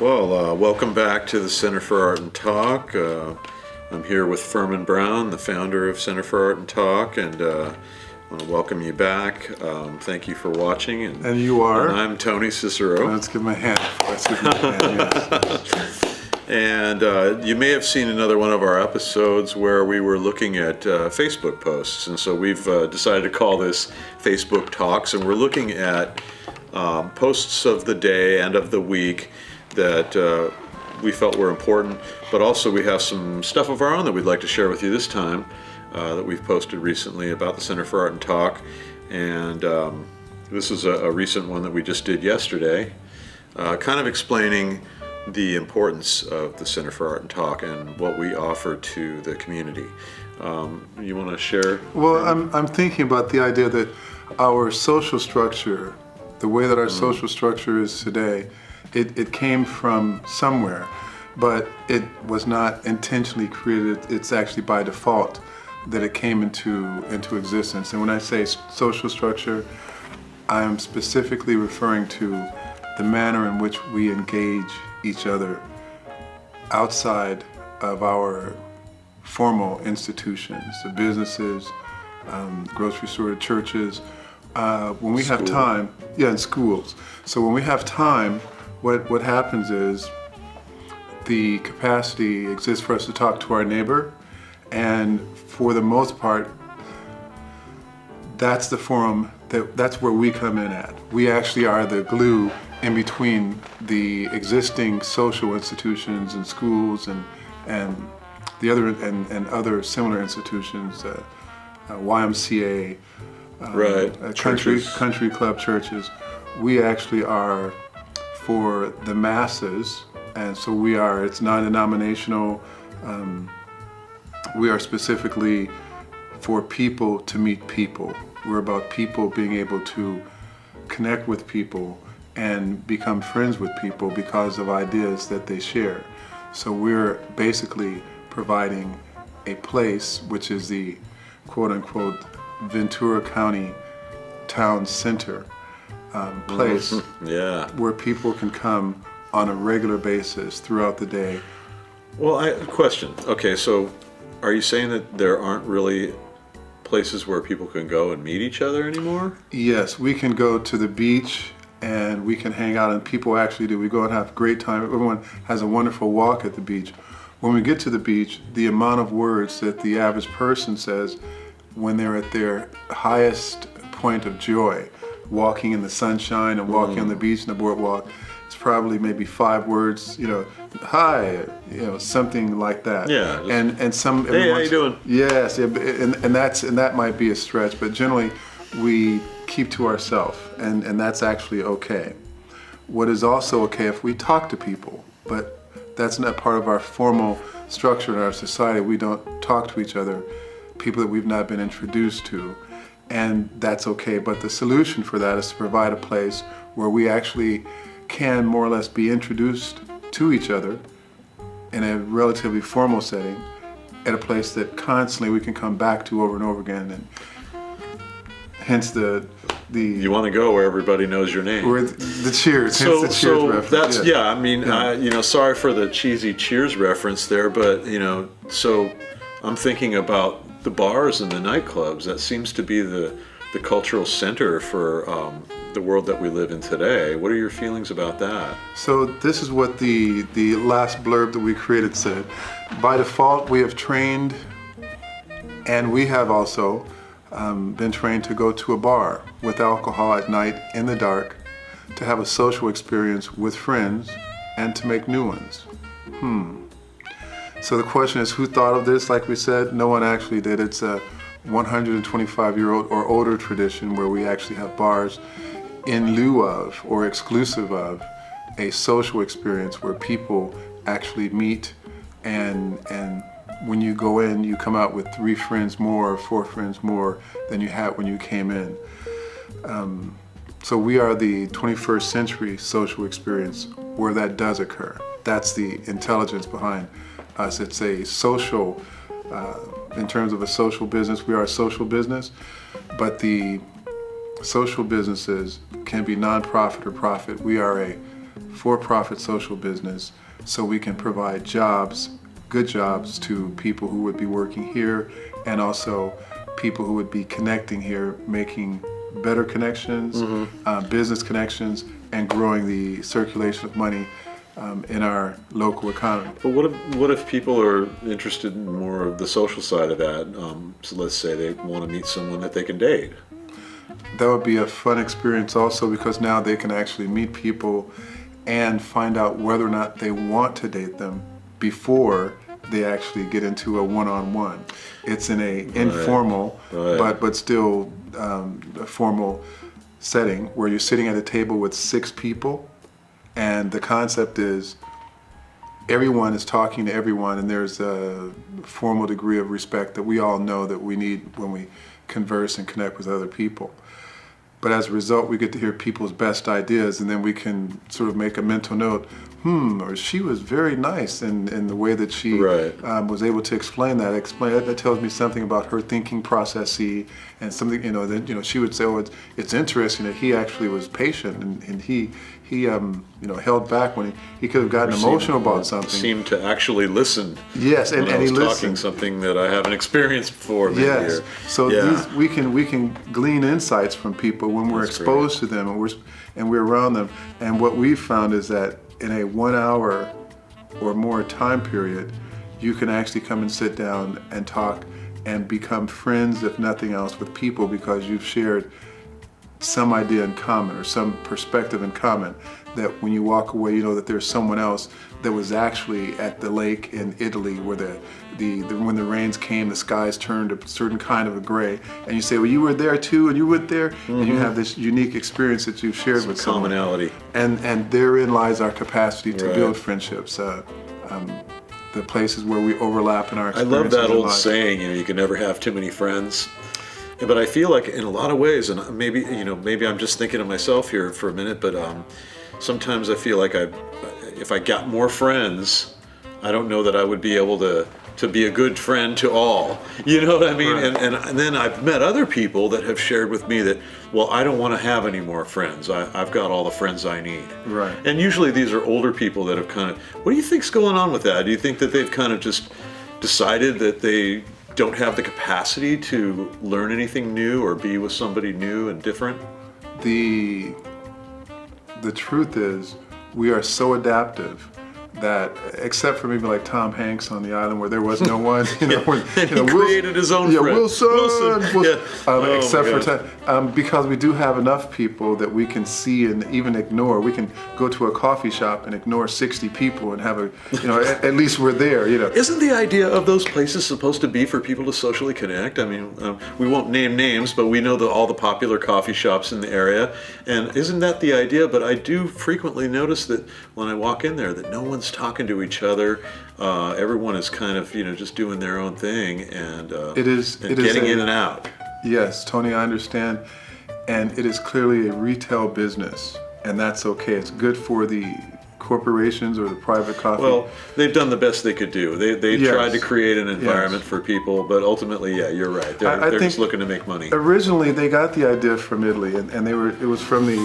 Well, welcome back to the Center for Art and Talk. I'm here with Firman Brown, the founder of Center for Art and Talk, and I want to welcome you back. Thank you for watching. And you are? And I'm Tony Cicero. Let's give him a hand. Yes. And you may have seen another one of our episodes where we were looking at Facebook posts, and so we've decided to call this Facebook Talks, and we're looking at posts of the day and of the week that we felt were important, but also we have some stuff of our own that we'd like to share with you this time that we've posted recently about the Center for Art and Talk. And this is a recent one that we just did yesterday, kind of explaining the importance of the Center for Art and Talk and what we offer to the community. You want to share? Well, I'm thinking about the idea that our social structure, the way that our social structure is today, it came from somewhere, but it was not intentionally created. It's actually by default that it came into existence. And when I say social structure, I'm specifically referring to the manner in which we engage each other outside of our formal institutions, the businesses, grocery store, churches. When we have time, in schools. So when we have time, what happens is the capacity exists for us to talk to our neighbor, and for the most part, that's the forum, that's where we come in at. We actually are the glue in between the existing social institutions and schools and the other and other similar institutions, YMCA, right, country club churches. We actually are for the masses, and so it's non-denominational. We are specifically for people to meet people. We're about people being able to connect with people and become friends with people because of ideas that they share. So we're basically providing a place, which is the quote-unquote Ventura County Town Center place, where people can come on a regular basis throughout the day. Well, question. Okay, so are you saying that there aren't really places where people can go and meet each other anymore? Yes, we can go to the beach and we can hang out, and people actually do. We go and have a great time. Everyone has a wonderful walk at the beach. When we get to the beach, the amount of words that the average person says when they're at their highest point of joy, walking in the sunshine and walking on the beach and the boardwalk, it's probably maybe 5 words, hi, something like that. Yeah. And some. Hey, how you doing? Yes, and that might be a stretch, but generally we keep to ourselves, and that's actually okay. What is also okay if we talk to people, but that's not part of our formal structure in our society. We don't talk to each other, people that we've not been introduced to, and that's okay. But the solution for that is to provide a place where we actually can more or less be introduced to each other in a relatively formal setting, at a place that constantly we can come back to over and over again, and hence the you want to go where everybody knows your name. Where the Cheers, hence the Cheers reference. That's I mean, sorry for the cheesy Cheers reference there, but so I'm thinking about the bars and the nightclubs. That seems to be the cultural center for the world that we live in today. What are your feelings about that? So this is what the last blurb that we created said. By default, we have trained, and we have also been trained to go to a bar with alcohol at night in the dark, to have a social experience with friends, and to make new ones. So the question is, who thought of this? Like we said, no one actually did. It's a 125-year-old or older tradition where we actually have bars in lieu of or exclusive of a social experience where people actually meet, and when you go in, you come out with 3 friends more or 4 friends more than you had when you came in. So we are the 21st century social experience where that does occur. That's the intelligence behind us. It's a social, in terms of a social business, we are a social business, but the social businesses can be non-profit or profit. We are a for-profit social business so we can provide jobs, good jobs to people who would be working here and also people who would be connecting here, making better connections, business connections, and growing the circulation of money in our local economy. But what if people are interested in more of the social side of that? So let's say they want to meet someone that they can date. That would be a fun experience also, because now they can actually meet people and find out whether or not they want to date them before they actually get into a one-on-one. It's in a informal, but still a formal setting where you're sitting at a table with 6 people, and the concept is everyone is talking to everyone, and there's a formal degree of respect that we all know that we need when we converse and connect with other people. But as a result, we get to hear people's best ideas, and then we can sort of make a mental note, or she was very nice in the way that she was able to explain that. That tells me something about her thinking processes, and something, that, she would say, oh, it's interesting that he actually was patient, and he held back when he could have gotten emotional about something. Seemed to actually listen. Yes, and he listened. Talking something that I haven't experienced before. Yes, so we can glean insights from people when we're exposed to them and we're around them. And what we've found is that in a 1 hour or more time period, you can actually come and sit down and talk and become friends, if nothing else, with people because you've shared some idea in common or some perspective in common, that when you walk away, you know that there's someone else that was actually at the lake in Italy where when the rains came, the skies turned a certain kind of a gray, and you say, well, you were there too, and you went there, and you have this unique experience that you've shared with someone. Commonality. And therein lies our capacity to build friendships. The places where we overlap in our experiences. I love that old saying, you can never have too many friends. But I feel like in a lot of ways, and maybe I'm just thinking of myself here for a minute, but sometimes I feel like if I got more friends, I don't know that I would be able to be a good friend to all. You know what I mean? Right. And then I've met other people that have shared with me that, well, I don't want to have any more friends. I've got all the friends I need. Right. And usually these are older people that have kind of, what do you think's going on with that? Do you think that they've kind of just decided that they don't have the capacity to learn anything new or be with somebody new and different? The truth is, we are so adaptive that, except for maybe like Tom Hanks on the island where there was no one, he created his own friend. Wilson. Except for because we do have enough people that we can see and even ignore. We can go to a coffee shop and ignore 60 people and have at least we're there. Isn't the idea of those places supposed to be for people to socially connect? I mean, we won't name names, but we know all the popular coffee shops in the area, and isn't that the idea? But I do frequently notice that when I walk in there, that no one's talking to each other. Everyone is kind of just doing their own thing and getting in and out. Yes, Tony, I understand, and it is clearly a retail business, and that's okay. It's good for the corporations or the private coffee. Well, they've done the best they could do. They tried to create an environment for people, but ultimately, you're right. They're just looking to make money. Originally, they got the idea from Italy, and it was from the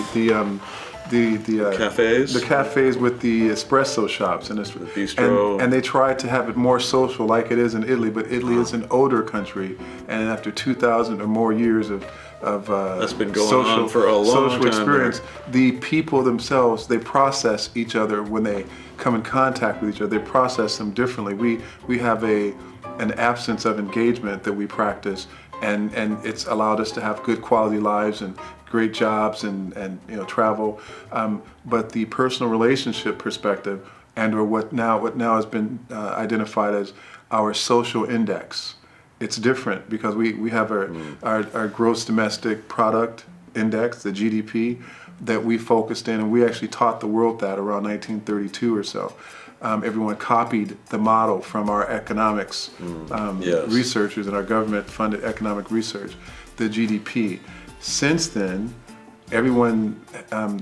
cafes? The cafes with the espresso shops and the bistro. And they tried to have it more social like it is in Italy, but Italy is an older country, and after 2,000 or more years of that's been going on for a long social time experience, the people themselves, they process each other when they come in contact with each other. They process them differently. We have an absence of engagement that we practice, and it's allowed us to have good quality lives and great jobs and travel, but the personal relationship perspective or what now has been identified as our social index. It's different because we have our gross domestic product index, the GDP, that we focused in, and we actually taught the world that around 1932 or so. Everyone copied the model from our economics researchers and our government-funded economic research, the GDP. Since then, everyone,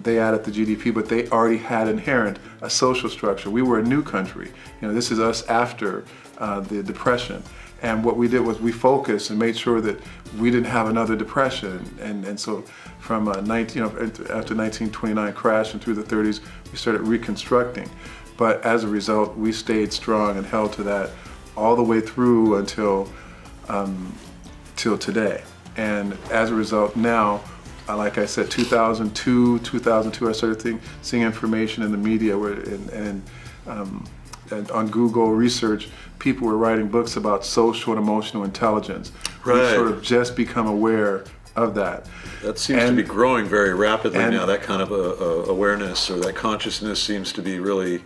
they added the GDP, but they already had inherent a social structure. We were a new country. This is us after the depression. And what we did was we focused and made sure that we didn't have another depression. And so from after 1929 crash and through the 30s, we started reconstructing. But as a result, we stayed strong and held to that all the way through until till today. And as a result, now, like I said, 2002, I started seeing information in the media and on Google research, people were writing books about social and emotional intelligence. Right. We've sort of just become aware of that. That seems to be growing very rapidly now. That kind of awareness or that consciousness seems to be really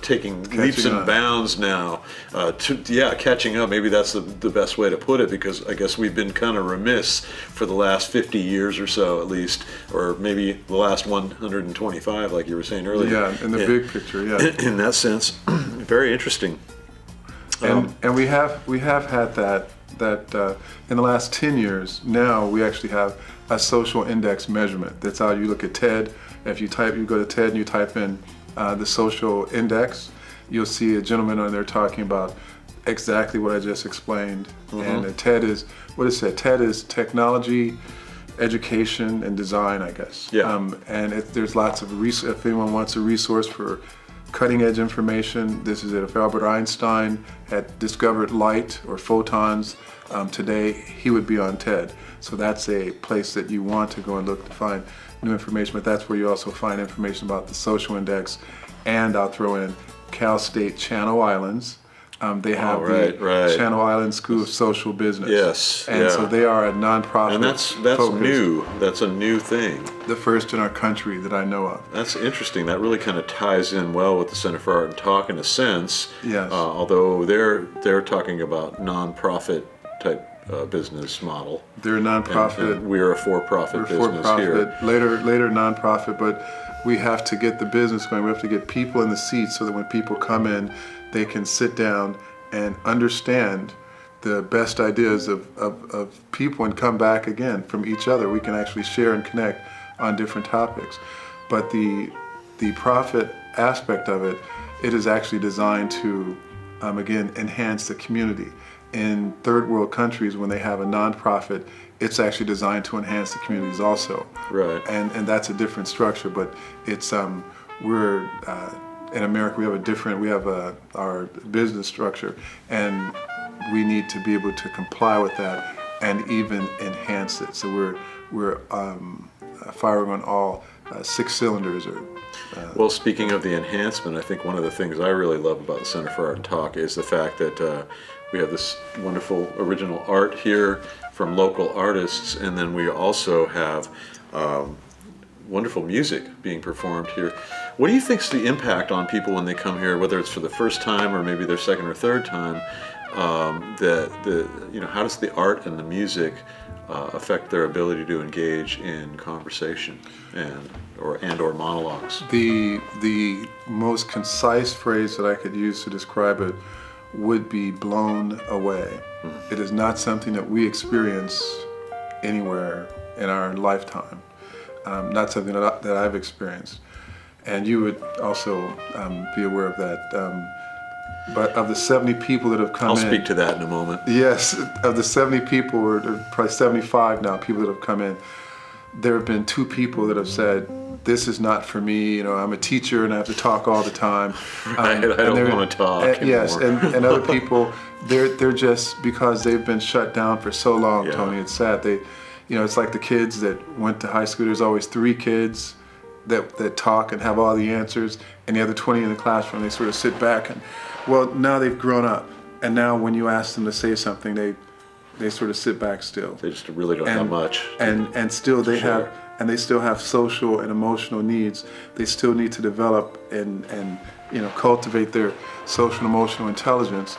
taking leaps and bounds now. Catching up. Maybe that's the best way to put it, because I guess we've been kind of remiss for the last 50 years or so, at least, or maybe the last 125, like you were saying earlier. Yeah, in the big picture, yeah. In that sense, very interesting. And we have had that in the last 10 years. Now we actually have a social index measurement. That's how you look at TED. If you go to TED and you type in the social index, you'll see a gentleman on there talking about exactly what I just explained. And TED is, what is it? TED is technology, education, and design, I guess. Yeah. And there's lots of if anyone wants a resource for cutting edge information, this is it. If Albert Einstein had discovered light or photons today, he would be on TED. So that's a place that you want to go and look to find new information, but that's where you also find information about the social index. And I'll throw in Cal State Channel Islands. They have the Channel Islands School of Social Business. Yes, and so they are a nonprofit. And that's new. That's a new thing. The first in our country that I know of. That's interesting. That really kind of ties in well with the Center for Art and Talk in a sense. Yes. Although they're talking about nonprofit type business model. They're a nonprofit. And we're a for-profit business here. Later nonprofit, but we have to get the business going. We have to get people in the seats so that when people come in, they can sit down and understand the best ideas of people and come back again from each other. We can actually share and connect on different topics. But the profit aspect of it, it is actually designed to, again, enhance the community. In third world countries, when they have a nonprofit, it's actually designed to enhance the communities also. Right. And that's a different structure, but it's we're in America we have our business structure, and we need to be able to comply with that and even enhance it. So we're firing on all 6 cylinders. Well, speaking of the enhancement, I think one of the things I really love about the Center for Art and Talk is the fact that we have this wonderful original art here from local artists, and then we also have wonderful music being performed here. What do you think's the impact on people when they come here, whether it's for the first time or maybe their second or third time? How does the art and the music affect their ability to engage in conversation and or monologues? The most concise phrase that I could use to describe it would be blown away. Mm-hmm. It is not something that we experience anywhere in our lifetime. Not something that I've experienced. And you would also be aware of that. But of the 70 people that have come in... I'll speak to that in a moment. Yes, of the 70 people, or probably 75 now, people that have come in, there have been 2 people that have said, this is not for me, I'm a teacher and I have to talk all the time. Right, I don't want to talk anymore. Yes, and other people, they're just, because they've been shut down for so long, Tony, it's sad. It's like the kids that went to high school. There's always 3 kids that talk and have all the answers, and the other 20 in the classroom, they sort of sit back and, well, now they've grown up, and now when you ask them to say something, they sort of sit back still. They just really don't have much. And still they still have social and emotional needs. They still need to develop and cultivate their social and emotional intelligence,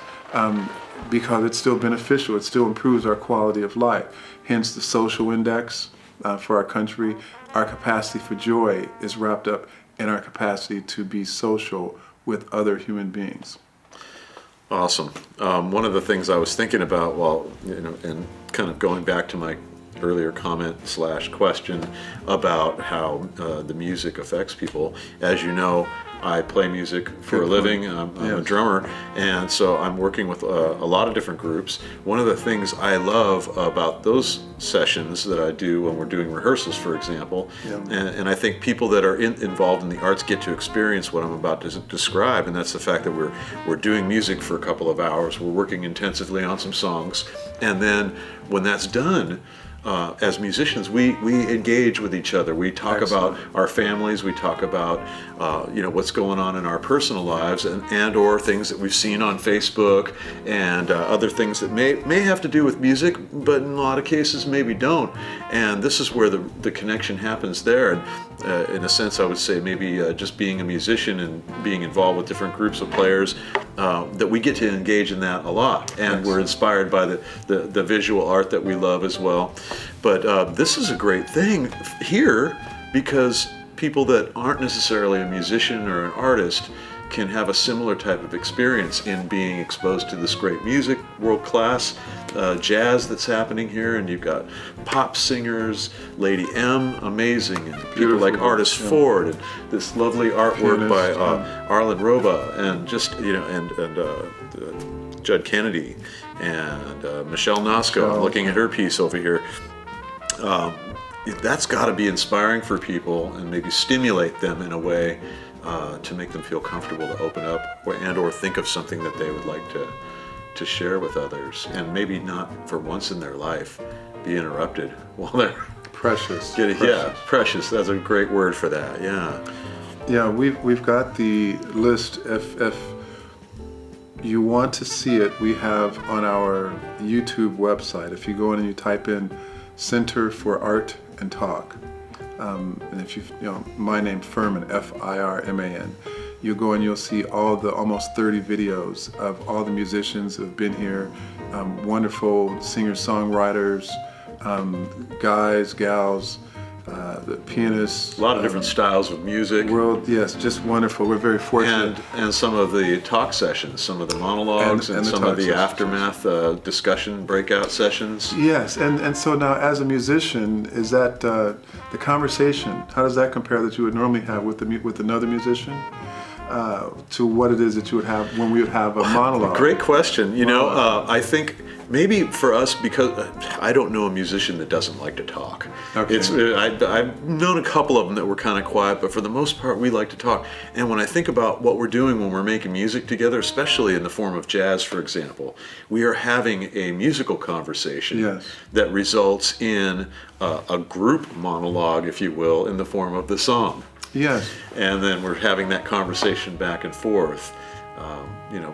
because it's still beneficial. It still improves our quality of life. Hence the social index for our country. Our capacity for joy is wrapped up in our capacity to be social with other human beings. Awesome. One of the things I was thinking about and kind of going back to my earlier comment/question about how the music affects people. As you know, I play music for Good a point. living. I'm a Yes. drummer, and so I'm working with a lot of different groups. One of the things I love about those sessions that I do when we're doing rehearsals, for example, Yeah. and I think people that are involved in the arts get to experience what I'm about to describe, and that's the fact that we're doing music for a couple of hours. We're working intensively on some songs, and then when that's done, as musicians, we engage with each other. We talk Excellent. about our families. We talk about what's going on in our personal lives, and or things that we've seen on Facebook, and other things that may have to do with music, but in a lot of cases maybe don't. And this is where the connection happens there. And in a sense, I would say maybe just being a musician and being involved with different groups of players, that we get to engage in that a lot, and we're inspired by the visual art that we love as well. But this is a great thing here, because people that aren't necessarily a musician or an artist can have a similar type of experience in being exposed to this great music, world-class jazz that's happening here. And you've got pop singers, Lady M, amazing, and people like Beautiful, Artist yeah. Ford, and this lovely artwork by Pianist, Arlen Roba, and just Judd Kennedy, and Michelle Nosko. I'm looking at her piece over here. That's got to be inspiring for people, and maybe stimulate them in a way to make them feel comfortable to open up, or think of something that they would like to share with others, and maybe not for once in their life be interrupted while they're Precious. precious. That's a great word for that. Yeah, we've got the list. If you want to see it, we have on our YouTube website. If you go in and you type in Center for Art and Talk, and if my name Firman, Firman, you go and you'll see all the almost 30 videos of all the musicians who have been here, wonderful singers-songwriters, guys, gals, the pianists. A lot of different styles of music. Yes, just wonderful. We're very fortunate. And some of the talk sessions, some of the monologues, and the some talk of the sessions. Discussion, breakout sessions. Yes, and so now as a musician, is that the conversation? How does that compare that you would normally have with another musician to what it is that you would have when we would have a monologue? Great question. I think maybe for us, because I don't know a musician that doesn't like to talk. Okay. I've known a couple of them that were kind of quiet, but for the most part, we like to talk. And when I think about what we're doing when we're making music together, especially in the form of jazz, for example, we are having a musical conversation Yes. that results in a group monologue, if you will, in the form of the song. Yes. And then we're having that conversation back and forth,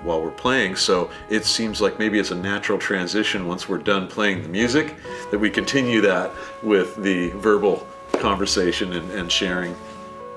while we're playing. So it seems like maybe it's a natural transition once we're done playing the music, that we continue that with the verbal conversation and sharing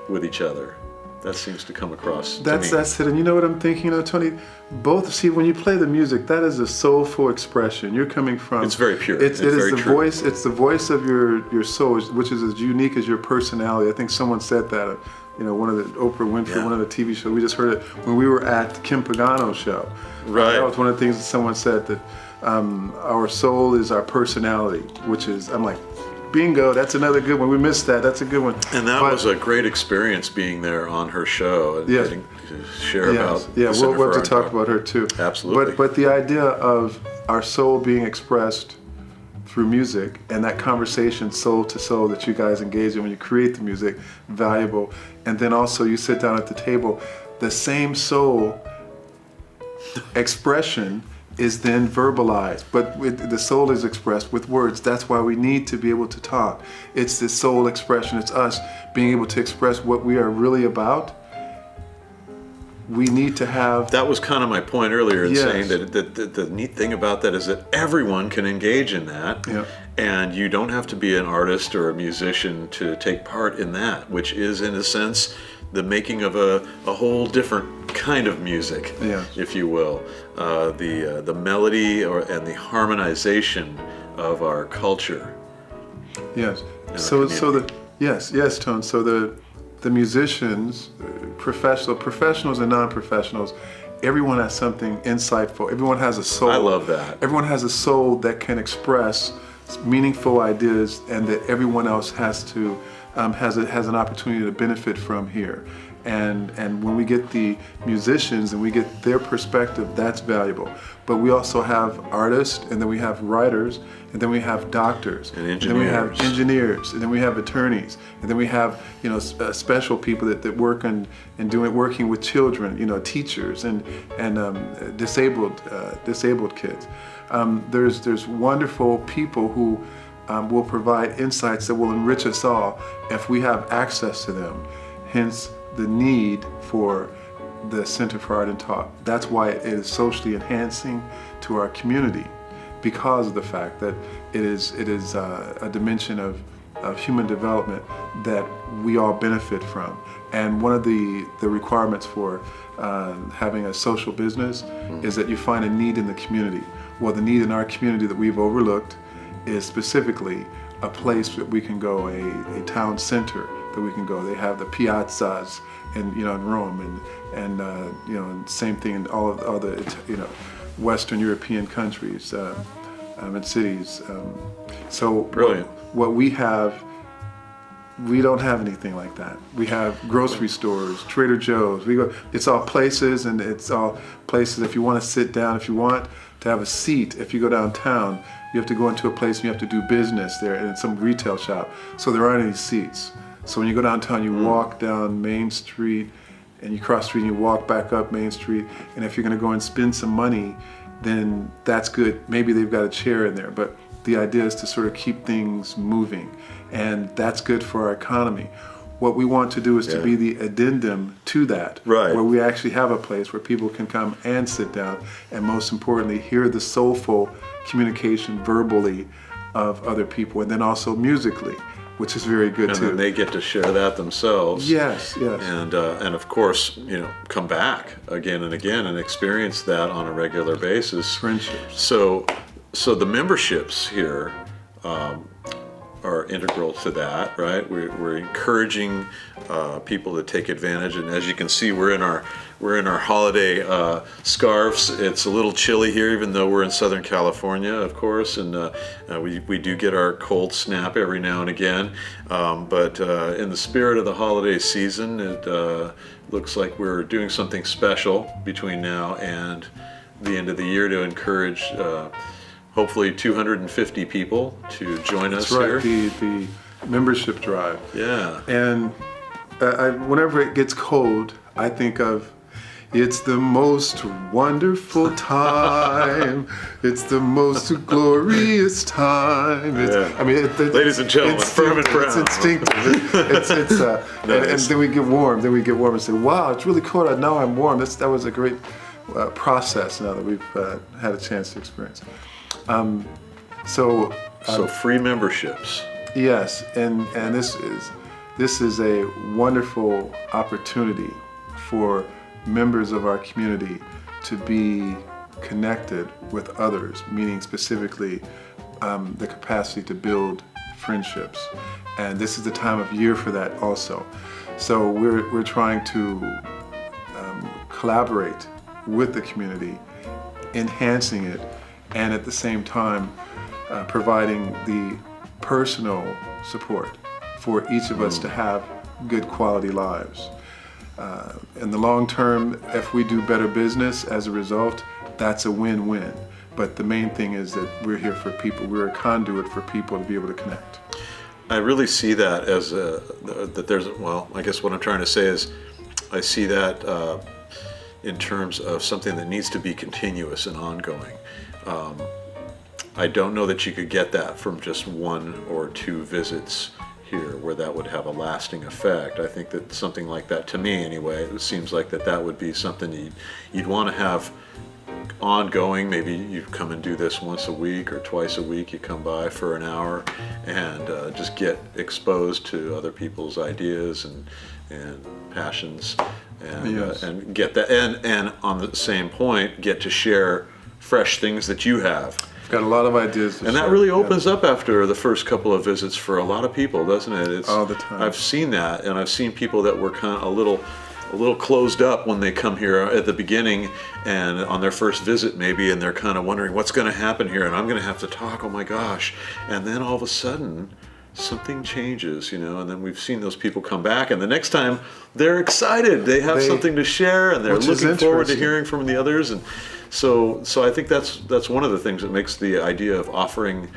with each other. That seems to come across to me. That's it. And you know what I'm thinking, Tony? When you play the music, that is a soulful expression. You're coming from. It's very pure. It is very the true. voice. It's the voice of your soul, which is as unique as your personality. I think someone said that. One of the Oprah Winfrey, Yeah. one of the TV shows. We just heard it when we were at Kim Pagano's show. Right. That was one of the things that someone said, that our soul is our personality, which is. I'm like, bingo. That's another good one. We missed that. That's a good one. And that was a great experience being there on her show and Yes. getting to share about. Yeah, the Center we'll have for to talk Art. about her too. Absolutely. But the idea of our soul being expressed through music, and that conversation soul to soul that you guys engage in when you create the music, valuable. And then also you sit down at the table, the same soul expression is then verbalized, but the soul is expressed with words. That's why we need to be able to talk. It's the soul expression. It's us being able to express what we are really about. We need to have. That was kind of my point earlier in Yes. saying that the neat thing about that is that everyone can engage in that, Yeah. and you don't have to be an artist or a musician to take part in that, which is, in a sense, the making of a whole different kind of music, Yes. if you will. The melody and the harmonization of our culture. Yes. our So community. yes, Tone. So the musicians, professionals and non-professionals, everyone has something insightful. Everyone has a soul. I love that. Everyone has a soul that can express meaningful ideas, and that everyone else has to has an opportunity to benefit from here. And when we get the musicians and we get their perspective, that's valuable. But we also have artists, and then we have writers, and then we have doctors, and then we have engineers, and then we have attorneys, and then we have special people that work and working with children, teachers and disabled kids. There's wonderful people who will provide insights that will enrich us all if we have access to them. Hence the need for the Center for Art and Talk. That's why it is socially enhancing to our community, because of the fact that it is a dimension of human development that we all benefit from. And one of the requirements for having a social business is that you find a need in the community. Well, the need in our community that we've overlooked is specifically a place that we can go, a town center that we can go. They have the piazzas in Rome, and same thing in all of the other Western European countries and cities. So brilliant. What we have, we don't have anything like that. We have grocery stores, Trader Joe's. It's all places, and it's all places. If you want to sit down, if you want to have a seat, if you go downtown, you have to go into a place and you have to do business there, and it's some retail shop. So there aren't any seats. So when you go downtown, you walk down Main Street, and you cross the street and you walk back up Main Street. And if you're going to go and spend some money, then that's good. Maybe they've got a chair in there, but the idea is to sort of keep things moving, and that's good for our economy. What we want to do is to be the addendum to that, right, where we actually have a place where people can come and sit down, and most importantly, hear the soulful communication verbally of other people, and then also musically, which is very good too. And then they get to share that themselves. Yes. And of course, come back again and again and experience that on a regular basis. Friendships. So the memberships here are integral to that, right? We're encouraging people to take advantage, and as you can see, we're in our holiday scarves. It's a little chilly here, even though we're in Southern California, of course, and we do get our cold snap every now and again. But in the spirit of the holiday season, it looks like we're doing something special between now and the end of the year to encourage hopefully 250 people to join us here. That's right, the membership drive. Yeah. And whenever it gets cold, I think of, it's the most wonderful time. It's the most glorious time. Ladies and gentlemen, Firman Brown. It's instinctive. Nice. And then we get warm. And say, wow, it's really cold. Now I'm warm. That was a great process now that we've had a chance to experience. So free memberships. Yes, and this is a wonderful opportunity for members of our community to be connected with others, meaning specifically the capacity to build friendships. And this is the time of year for that also. So we're trying to collaborate with the community, enhancing it, and at the same time providing the personal support for each of us to have good quality lives. In the long term, if we do better business as a result, that's a win-win. But the main thing is that we're here for people. We're a conduit for people to be able to connect. I really see that as I guess what I'm trying to say is I see that in terms of something that needs to be continuous and ongoing. I don't know that you could get that from just one or two visits here where that would have a lasting effect. I think that something like that, to me anyway, it seems like that would be something you'd want to have ongoing. Maybe you come and do this once a week or twice a week. You come by for an hour and just get exposed to other people's ideas and passions, and get that, and on the same point, get to share fresh things that you have. Got a lot of ideas. And that really opens up after the first couple of visits for a lot of people, doesn't it? It's all the time. I've seen that, and I've seen people that were kind of a little closed up when they come here at the beginning and on their first visit maybe, and they're kind of wondering what's going to happen here, and I'm going to have to talk, oh my gosh. And then all of a sudden, something changes, and then we've seen those people come back, and the next time they're excited, they have something to share, and they're looking forward to hearing from the others. And so I think that's one of the things that makes the idea of offering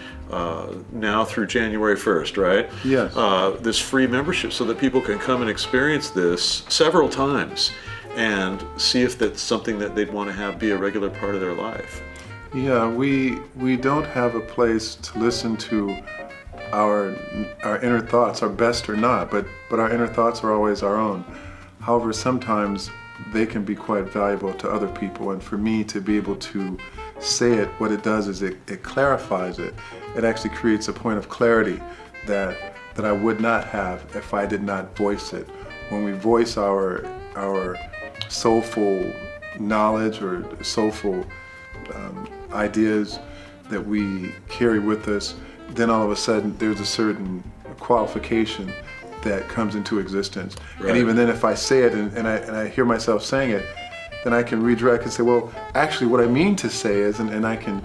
now through January 1st, right? Yes. This free membership, so that people can come and experience this several times and see if that's something that they'd want to have be a regular part of their life. Yeah, we don't have a place to listen to our inner thoughts, our best or not, but our inner thoughts are always our own. However, sometimes they can be quite valuable to other people, and for me to be able to say it, what it does is it clarifies it. It actually creates a point of clarity that I would not have if I did not voice it. When we voice our soulful knowledge or soulful ideas that we carry with us, then all of a sudden there's a certain qualification that comes into existence. Right. And even then, if I say it and I hear myself saying it, then I can redirect and say, well, actually what I mean to say is, and I can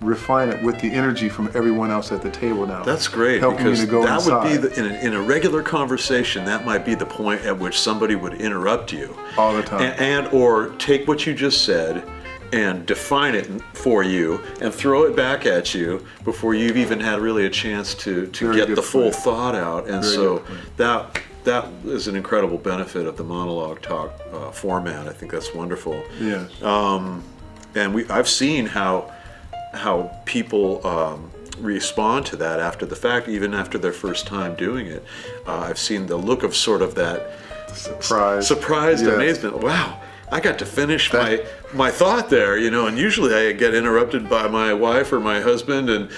refine it with the energy from everyone else at the table now. That's great, because that would be in a regular conversation, that might be the point at which somebody would interrupt you all the time, and or take what you just said and define it for you and throw it back at you before you've even had really a chance to get the full thought out. And so that is an incredible benefit of the monologue talk format. I think that's wonderful. Yes. And I've seen how people respond to that after the fact, even after their first time doing it. I've seen the look of sort of that surprised amazement. Wow, I got to finish my thought there, and usually I get interrupted by my wife or my husband and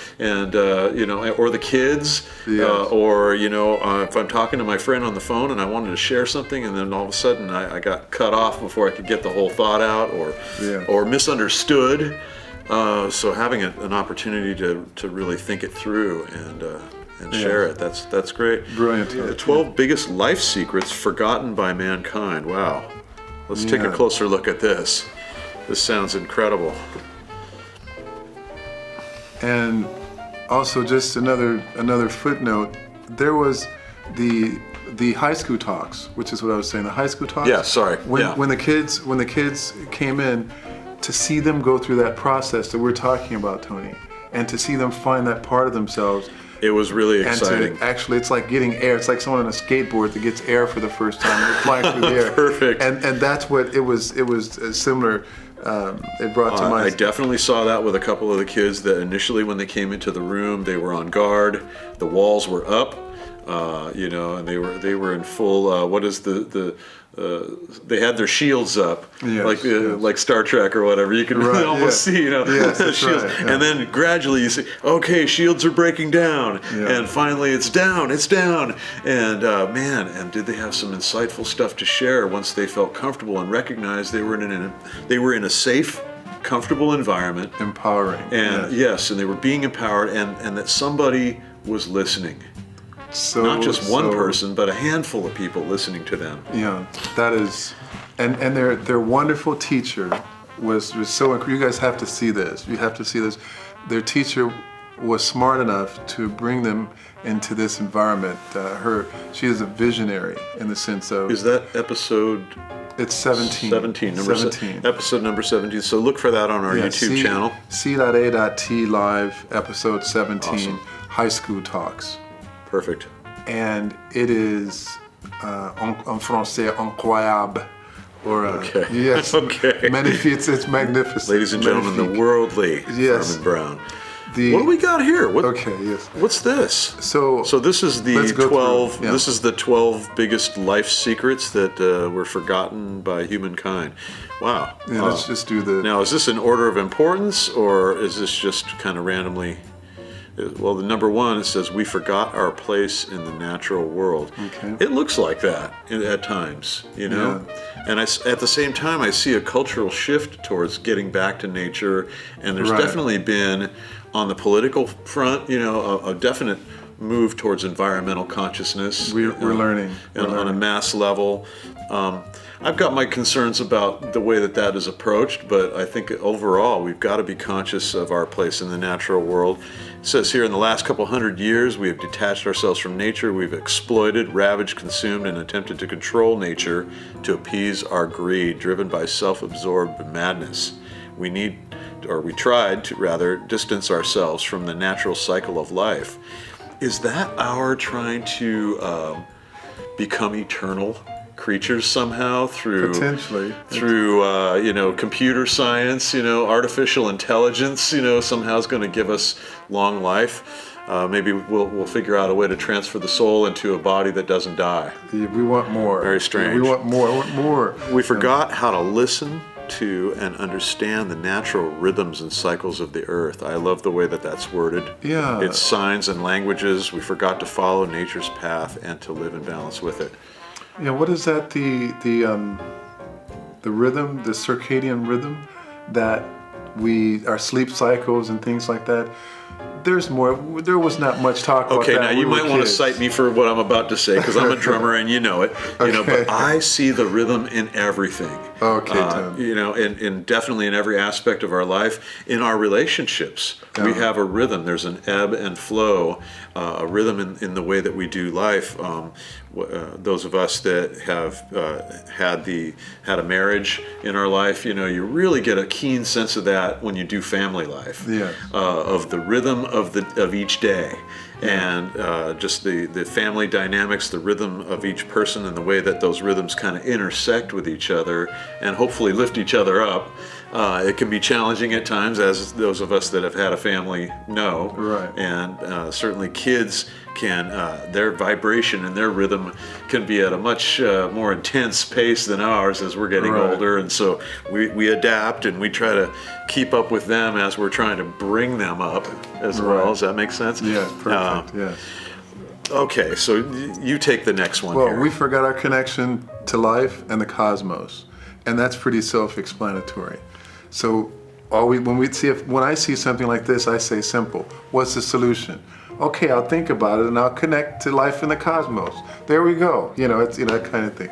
or the kids, or if I'm talking to my friend on the phone and I wanted to share something, and then all of a sudden I got cut off before I could get the whole thought out, or misunderstood. So having an opportunity to really think it through and share it, that's great. Brilliant. The 12 biggest life secrets forgotten by mankind. Wow. Let's take a closer look at this. This sounds incredible. And also, just another footnote, there was the high school talks, which is what I was saying, the high school talks. Yeah, sorry. When the kids came in, to see them go through that process that we're talking about, Tony, and to see them find that part of themselves. It was really exciting. And actually, it's like getting air. It's like someone on a skateboard that gets air for the first time. They're flying through the air. Perfect. And that's what it was. It was similar. It brought to mind. I definitely saw that with a couple of the kids that initially, when they came into the room, they were on guard. The walls were up, and they were in full. What is they had their shields up, like Star Trek or whatever. You can really almost see, the shields. Right, yeah. And then gradually you see, okay, shields are breaking down, and finally it's down. And and did they have some insightful stuff to share once they felt comfortable and recognized they were in a safe, comfortable environment, empowering, and and they were being empowered, and that somebody was listening. Not just one person, but a handful of people listening to them. Yeah, that is, and their wonderful teacher was so incredible. You guys have to see this. You have to see this. Their teacher was smart enough to bring them into this environment. She is a visionary in the sense of. Is that episode? It's 17. 17. Episode number 17. So look for that on our YouTube channel. C.A.T live episode 17. Awesome. High school talks. Perfect. And it is en français incroyable. Yes. Okay. Magnifique. It's magnificent. Ladies and gentlemen, the worldly Firman Brown. What do we got here? What's this? So this is the 12. This is the 12 biggest life secrets that were forgotten by humankind. Wow. Yeah, let's just do the. Now, is this in order of importance, or is this just kind of randomly? Well, the number one, it says, we forgot our place in the natural world. Okay. It looks like that at times, And at the same time, I see a cultural shift towards getting back to nature. And there's definitely been, on the political front, a definite move towards environmental consciousness. We're learning. On a mass level. I've got my concerns about the way that that is approached, but I think overall we've got to be conscious of our place in the natural world. It says here, in the last couple hundred years, we have detached ourselves from nature. We've exploited, ravaged, consumed, and attempted to control nature to appease our greed, driven by self-absorbed madness. We tried to rather distance ourselves from the natural cycle of life. Is that our trying to become eternal creatures somehow through Potentially computer science, artificial intelligence, somehow is going to give us long life? Maybe we'll figure out a way to transfer the soul into a body that doesn't die. We want more. Very strange. We want more. I want more. We forgot how to listen to and understand the natural rhythms and cycles of the earth. I love the way that that's worded. Yeah. It's signs and languages. We forgot to follow nature's path and to live in balance with it. Yeah. What is that? The rhythm, the circadian rhythm, that our sleep cycles and things like that. There's more. There was not much talk about that. Okay, now you might want to cite me for what I'm about to say, because I'm a drummer and you know it. But I see the rhythm in everything. Okay, Tim. And definitely in every aspect of our life. In our relationships, we have a rhythm. There's an ebb and flow, a rhythm in the way that we do life. Those of us that have had a marriage in our life, you really get a keen sense of that when you do family life. Yes. Of the rhythm of each day, and just the family dynamics, the rhythm of each person, and the way that those rhythms kind of intersect with each other and hopefully lift each other up. It can be challenging at times, as those of us that have had a family know. Right. And certainly kids can, their vibration and their rhythm can be at a much more intense pace than ours as we're getting Right. older. And so we adapt and we try to keep up with them as we're trying to bring them up as well. Right. Does that make sense? Yes, perfect. Yes. Okay, so you take the next one Well, here. we forgot our connection to life and the cosmos, and that's pretty self-explanatory. So when I see something like this, I say simple. What's the solution? Okay, I'll think about it and I'll connect to life in the cosmos. There we go. It's that kind of thing.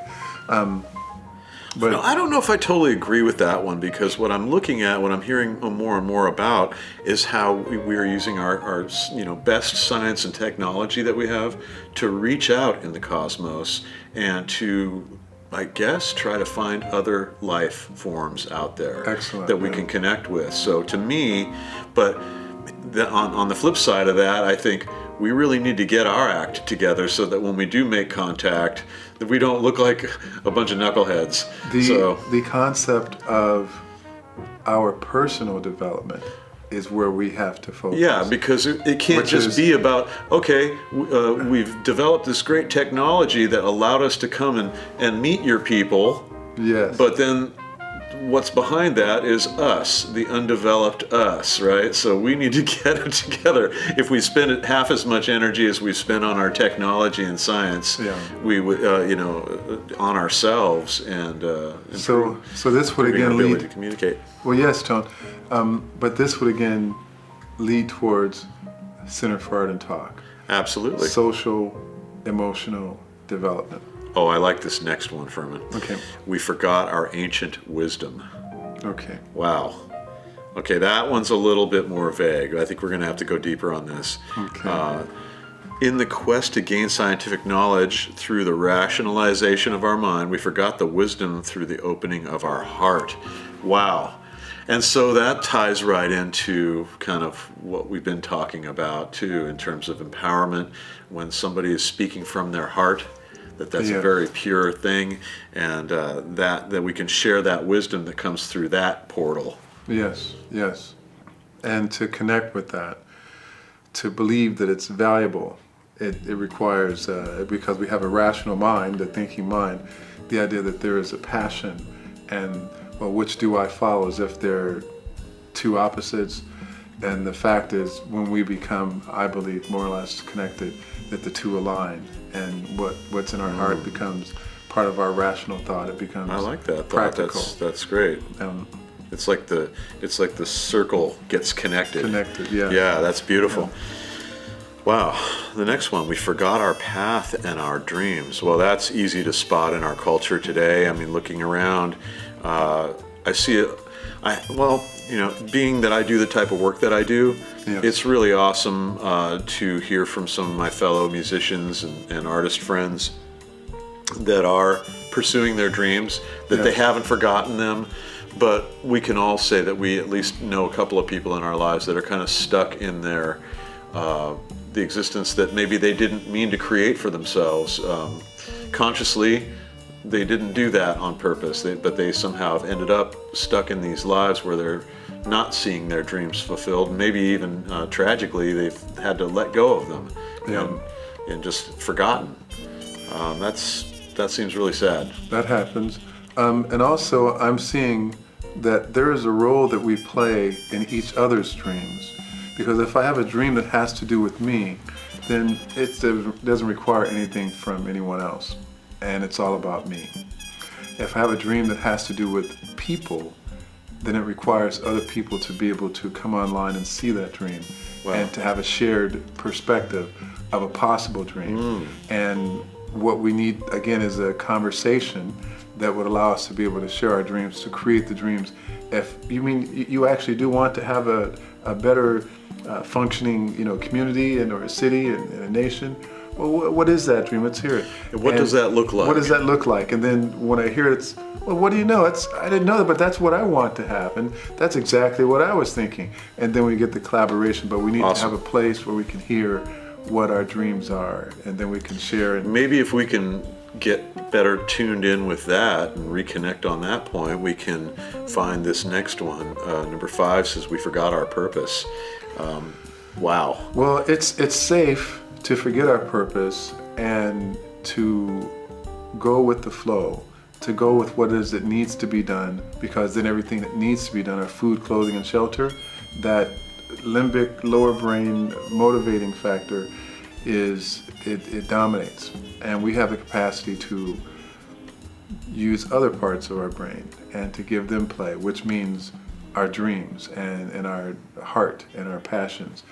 But I don't know if I totally agree with that one, because what I'm looking at, what I'm hearing more and more about, is how we are using our best science and technology that we have to reach out in the cosmos and to, I guess, try to find other life forms out there. Excellent, that we can connect with. So to me, but on the flip side of that, I think we really need to get our act together so that when we do make contact, that we don't look like a bunch of knuckleheads. the concept of our personal development is where we have to focus. Yeah, because it can't just be about, okay, we've developed this great technology that allowed us to come and meet your people. Yes. But then what's behind that is us, the undeveloped us, right? So we need to get it together. If we spend half as much energy as we spend on our technology and science, we would, on ourselves and so this would again ability lead to communicate. Well, yes, Tone, but this would again lead towards Center for Art and Talk. Absolutely. Social, emotional development. Oh, I like this next one, Firman. Okay. We forgot our ancient wisdom. Okay. Wow. Okay, that one's a little bit more vague. I think we're going to have to go deeper on this. Okay. In the quest to gain scientific knowledge through the rationalization of our mind, we forgot the wisdom through the opening of our heart. Wow. And so that ties right into kind of what we've been talking about too, in terms of empowerment. When somebody is speaking from their heart, that's a very pure thing, and that we can share that wisdom that comes through that portal. Yes, yes. And to connect with that, to believe that it's valuable, it requires, because we have a rational mind, a thinking mind, the idea that there is a passion, and, well, which do I follow, as if they're two opposites. And the fact is, when we become, I believe, more or less connected, that the two align, and what's in our heart becomes part of our rational thought. It becomes I like that practical. thought. That's great. It's like the circle gets connected. Connected, yeah. Yeah, that's beautiful. Wow. The next one, we forgot our path and our dreams. Well, that's easy to spot in our culture today. I mean, looking around, I see it. Being that I do the type of work that I do, Yes. it's really awesome to hear from some of my fellow musicians and artist friends that are pursuing their dreams, that they Yes. haven't forgotten them. But we can all say that we at least know a couple of people in our lives that are kind of stuck in their the existence that maybe they didn't mean to create for themselves. Consciously, they didn't do that on purpose, but they somehow have ended up stuck in these lives where they're not seeing their dreams fulfilled. Maybe even tragically, they've had to let go of them and just forgotten. That seems really sad. That happens. And also, I'm seeing that there is a role that we play in each other's dreams. Because if I have a dream that has to do with me, then it doesn't require anything from anyone else. And it's all about me. If I have a dream that has to do with people, then it requires other people to be able to come online and see that dream. Wow. And to have a shared perspective of a possible dream. And what we need, again, is a conversation that would allow us to be able to share our dreams, to create the dreams. If you actually do want to have a better functioning, community or a city and a nation, well, what is that dream? Let's hear it. What does that look like? What does that look like? And then when I hear it, it's, well, what do you know? I didn't know that, but that's what I want to have, and that's exactly what I was thinking. And then we get the collaboration, but we need to have a place where we can hear what our dreams are, and then we can share. And maybe if we can get better tuned in with that and reconnect on that point, we can find this next one. Number 5 says we forgot our purpose. Wow. Well, it's safe to forget our purpose and to go with the flow, to go with what it is that needs to be done, because then everything that needs to be done, our food, clothing, and shelter, that limbic lower brain motivating factor it dominates. And we have the capacity to use other parts of our brain and to give them play, which means our dreams and our heart and our passions.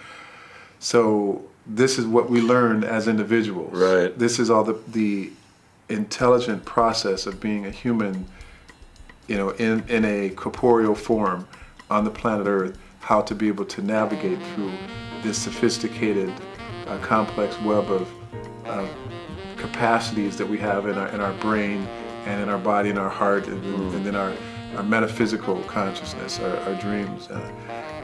So this is what we learn as individuals. Right. This is all the intelligent process of being a human, in a corporeal form on the planet Earth, how to be able to navigate through this sophisticated, complex web of capacities that we have in our brain and in our body and our heart and then our metaphysical consciousness, our dreams,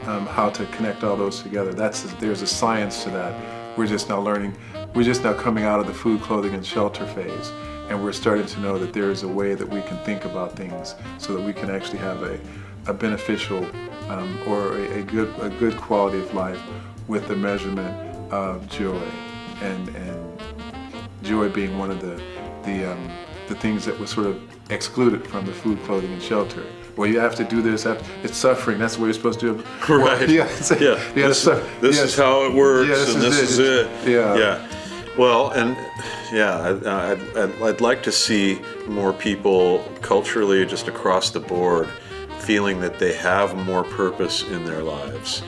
how to connect all those together. There's a science to that. We're just now learning. We're just now coming out of the food, clothing, and shelter phase, and we're starting to know that there is a way that we can think about things so that we can actually have a beneficial or a good quality of life with the measurement of joy, and joy being one of the things that was sort of excluded from the food, clothing, and shelter. Well, you have to do this. It's suffering. That's what you're supposed to do. Right. Well, This is how it works, and this is it. Yeah. Well, and I'd like to see more people culturally, just across the board, feeling that they have more purpose in their lives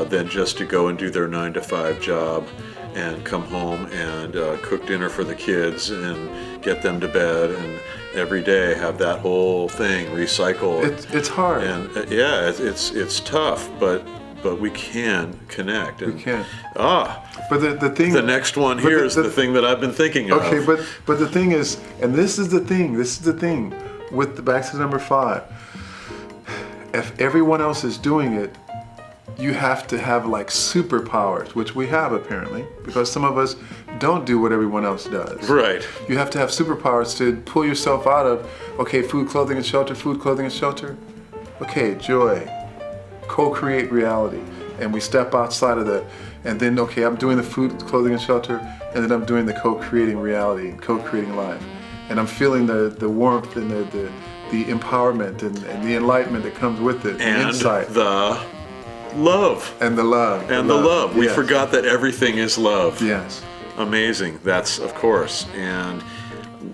than just to go and do their 9-to-5 job and come home and cook dinner for the kids and get them to bed, and every day have that whole thing recycle. It's hard. And it's tough, but we can connect. And, we can. But the thing. The next one here is the thing that I've been thinking of. Okay, but the thing is, and this is the thing with back to number 5. If everyone else is doing it, you have to have like superpowers, which we have apparently, because some of us don't do what everyone else does. Right. You have to have superpowers to pull yourself out of, okay, food, clothing, and shelter, food, clothing, and shelter. Okay, joy. Co-create reality. And we step outside of that. And then, okay, I'm doing the food, clothing, and shelter, and then I'm doing the co-creating reality and co-creating life. And I'm feeling the warmth and the empowerment and the enlightenment that comes with it, and the insight. The love. And the love. And the love. We Yes. forgot that everything is love. Yes. Amazing. That's, of course. And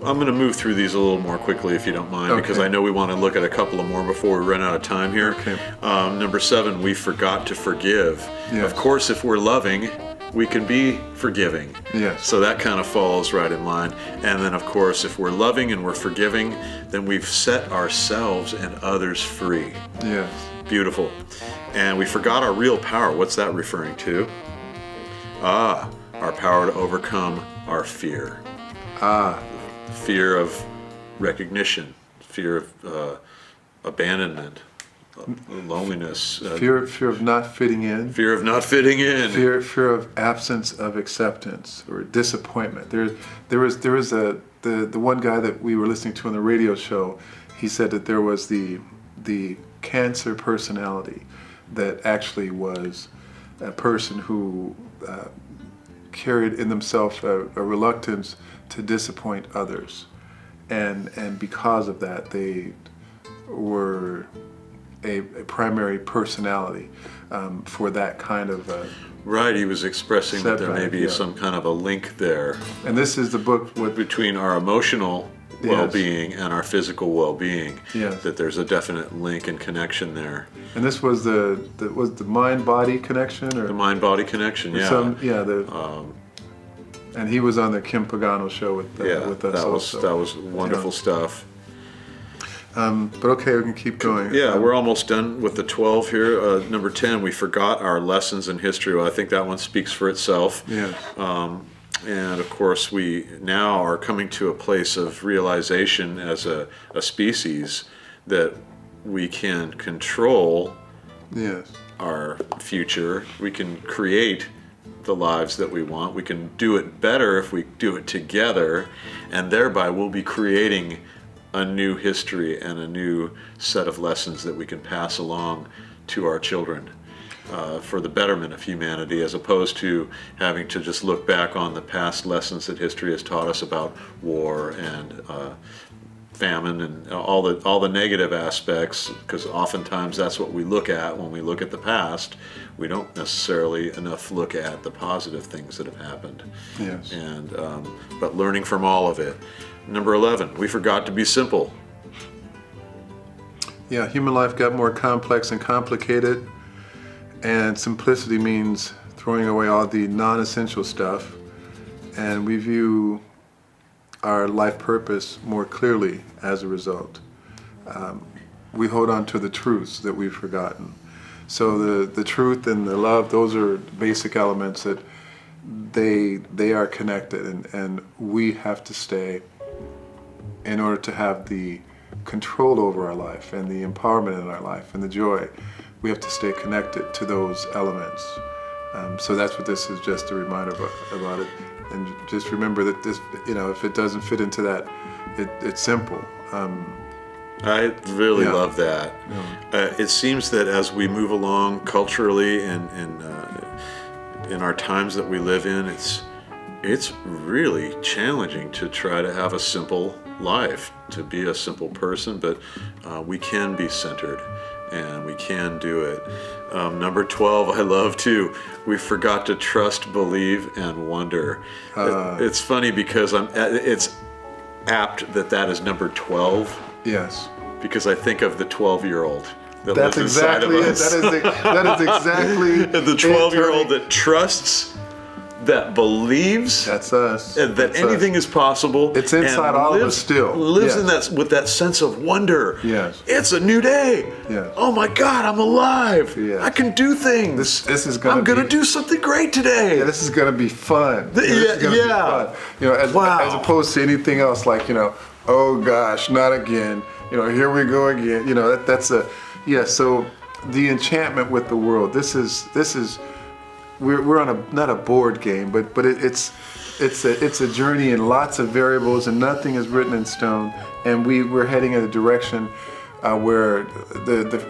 I'm going to move through these a little more quickly, if you don't mind, because I know we want to look at a couple of more before we run out of time here. Okay. Number 7, we forgot to forgive. Yes. Of course, if we're loving, we can be forgiving. Yes. So that kind of falls right in line. And then, of course, if we're loving and we're forgiving, then we've set ourselves and others free. Yes. Beautiful. And we forgot our real power. What's that referring to? Our power to overcome our fear. Fear of recognition, fear of abandonment, loneliness. Fear of not fitting in. Fear of not fitting in. Fear of absence of acceptance or disappointment. There was the one guy that we were listening to on the radio show. He said that there was the cancer personality that actually was a person who carried in themselves a reluctance to disappoint others, and because of that they were a primary personality for that kind of Right, he was expressing that there may setback, be yeah. some kind of a link there and this is the book with between our emotional well-being and our physical well-being. Yes. That there's a definite link and connection there. and this was the mind-body connection or The mind-body connection, yeah. And he was on the Kim Pagano show with us also. that was wonderful stuff. But okay, we can keep going. Yeah, we're almost done with the 12 here. Number 10, we forgot our lessons in history. Well, I think that one speaks for itself. Yes. And of course, we now are coming to a place of realization as a species that we can control Yes. our future. We can create the lives that we want. We can do it better if we do it together, and thereby we'll be creating a new history and a new set of lessons that we can pass along to our children for the betterment of humanity, as opposed to having to just look back on the past lessons that history has taught us about war and famine and all the negative aspects, because oftentimes that's what we look at when we look at the past. We don't necessarily enough look at the positive things that have happened. Yes. And but learning from all of it. Number 11, we forgot to be simple. Yeah, human life got more complex and complicated, and simplicity means throwing away all the non-essential stuff, and we view our life purpose more clearly as a result. We hold on to the truths that we've forgotten. So the truth and the love, those are basic elements that they are connected, and we have to stay in order to have the control over our life and the empowerment in our life and the joy. We have to stay connected to those elements. So that's what this is, just a reminder about it. And just remember that this, if it doesn't fit into that, it's simple. I really Yeah. love that. It seems that as we move along culturally and in our times that we live in, it's really challenging to try to have a simple life, to be a simple person, but we can be centered and we can do it. Number 12, I love too. We forgot to trust, believe, and wonder. It's funny because it's apt that is number 12. Yes. Because I think of the 12-year-old that That's lives inside exactly of it. us. That is exactly The 12-year-old that trusts, that believes, That's us. and that That's anything us. is possible. It's inside and all of us still. Lives Yes. in that with that sense of wonder. Yes. It's a new day. Yes. Oh my God, I'm alive. Yes. I can do things. This is gonna I'm gonna be- do something great today. Yeah, this is gonna be fun. This is Yeah, gonna be yeah. fun. Wow. As opposed to anything else, like oh gosh, not again. Here we go again. So the enchantment with the world. This is we're on not a board game, but it's a journey in lots of variables, and nothing is written in stone. And we're heading in a direction where